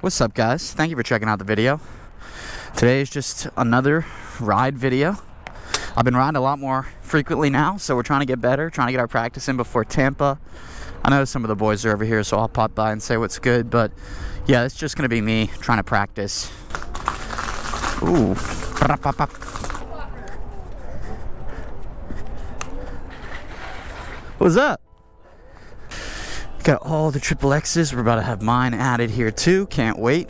What's up, guys? Thank you for checking out the video. Today is just another ride video. I've been riding a lot more frequently now, so we're trying to get better, trying to get our practice in before Tampa. I know some of the boys are over here, so I'll pop by and say what's good, but yeah, it's just gonna be me trying to practice. Ooh. What's up? Got all the triple X's. We're about to have mine added here too. Can't wait.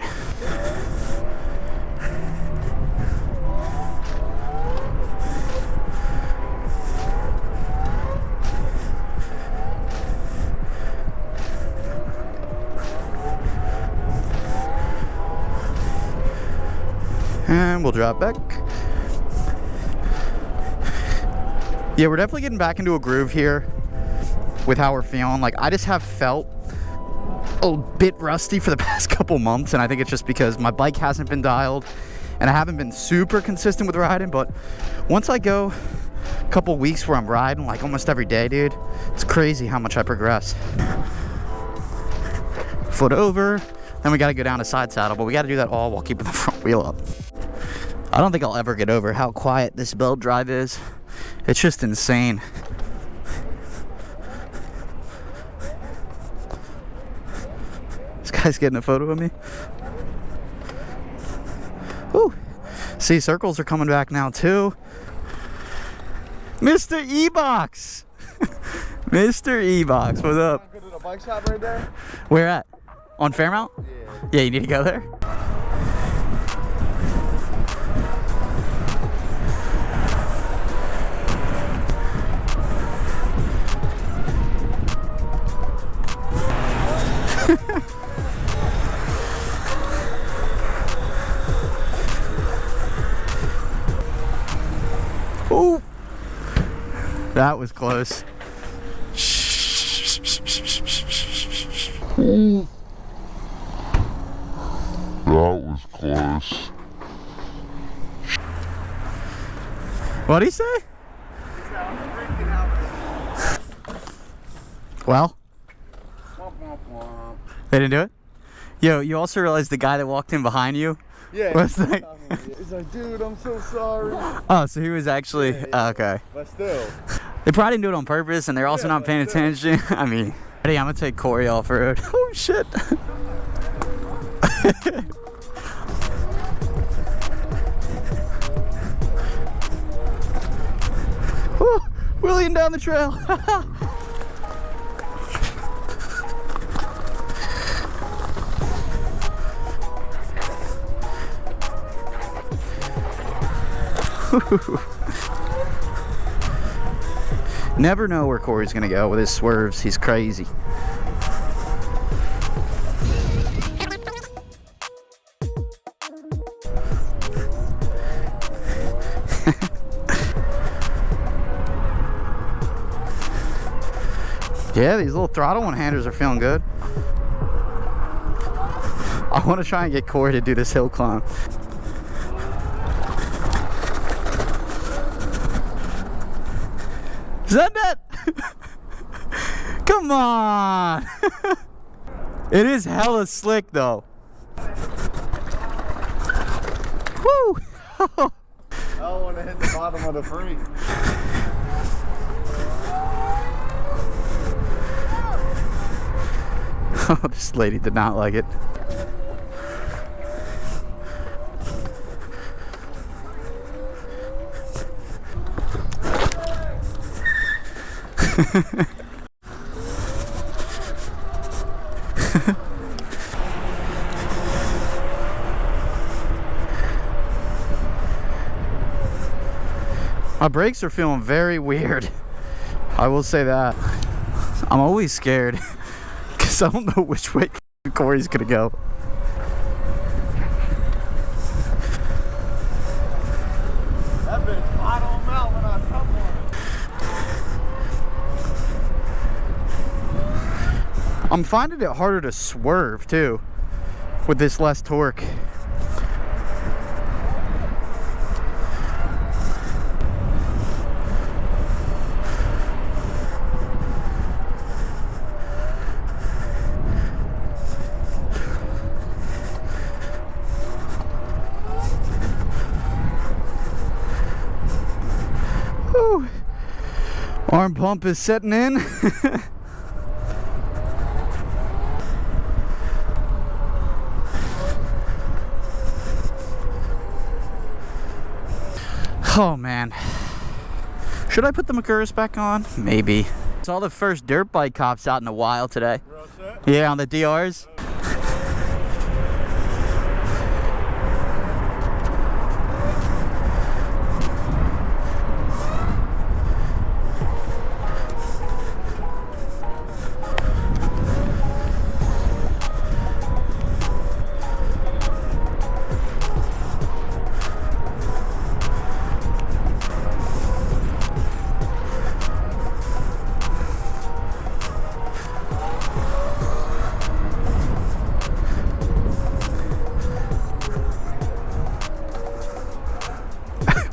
And we'll drop back. Yeah, we're definitely getting back into a groove here with how we're feeling. Like, I just have felt a bit rusty for the past couple months, and I think it's just because my bike hasn't been dialed and I haven't been super consistent with riding. But once I go a couple weeks where I'm riding like almost every day, dude, it's crazy how much I progress. Foot over, then we got to go down to side saddle, but we got to do that all while keeping the front wheel up. I don't think I'll ever get over how quiet this belt drive is. It's just insane. This guy's getting a photo of me. Woo. See, circles are coming back now too. Mr. E-Box. Mr. E-Box, what's up? Go to the bike shop right there. Where at? On Fairmount? Yeah. Yeah, you need to go there? Ooh, that was close. Ooh. That was close. What'd he say? Well, they didn't do it? Yo, you also realize the guy that walked in behind you? Yeah. Was like, He's like, dude, I'm so sorry. oh, so he was actually, Yeah, yeah. okay. But still. They probably didn't do it on purpose, and they're also Yeah, not paying but still. attention. I mean, hey, I'm gonna take Corey off road. Oh shit. Woo, wheeling down the trail. Never know where Corey's gonna go with his swerves. He's crazy. Yeah, these little throttle one-handers are feeling good. I want to try and get Corey to do this hill climb. Is that? Come on. It is hella slick though. Woo. I don't want to hit the bottom of the free. Oh, this lady did not like it. My brakes are feeling very weird. I will say that. I'm always scared because I don't know which way Corey's gonna go. That bitch bottom him out when I come on it. I'm finding it harder to swerve too with this less torque. Arm pump is setting in. Oh man. Should I put the Macuras back on? Maybe. Saw the first dirt bike cops out in a while today. You're all set? Yeah, on the DRs.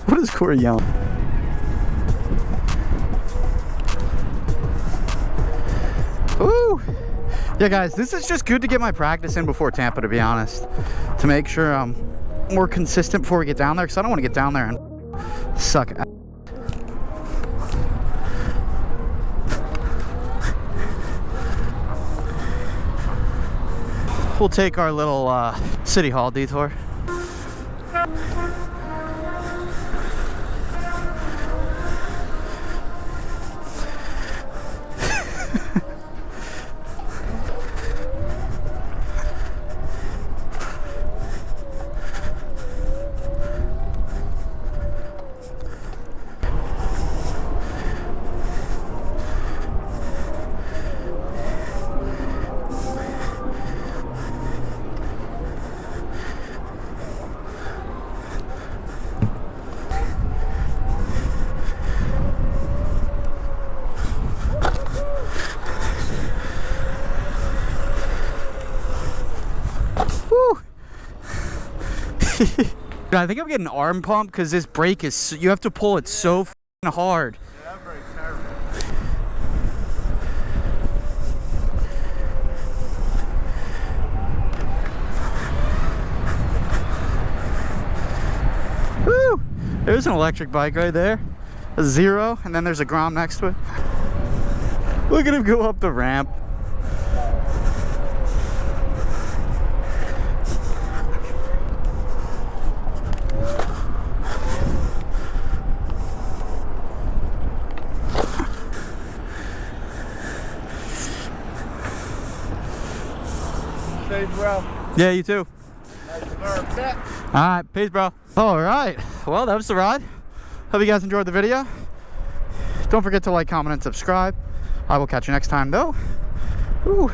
What is Corey yelling? Ooh! Yeah, guys, this is just good to get my practice in before Tampa, to be honest. To make sure I'm more consistent before we get down there, because I don't want to get down there and suck. We'll take our little City Hall detour. I think I'm getting arm pump because this brake is, you have to pull it so f***ing hard. Yeah, that brake's terrible. Woo! There's an electric bike right there. A Zero, and then there's a Grom next to it. Look at him go up the ramp. Safe, bro. Yeah, you too. Nice nerve bet. All right, peace, bro. All right, well, that was the ride. Hope you guys enjoyed the video. Don't forget to like, comment, and subscribe. I will catch you next time, though. Ooh.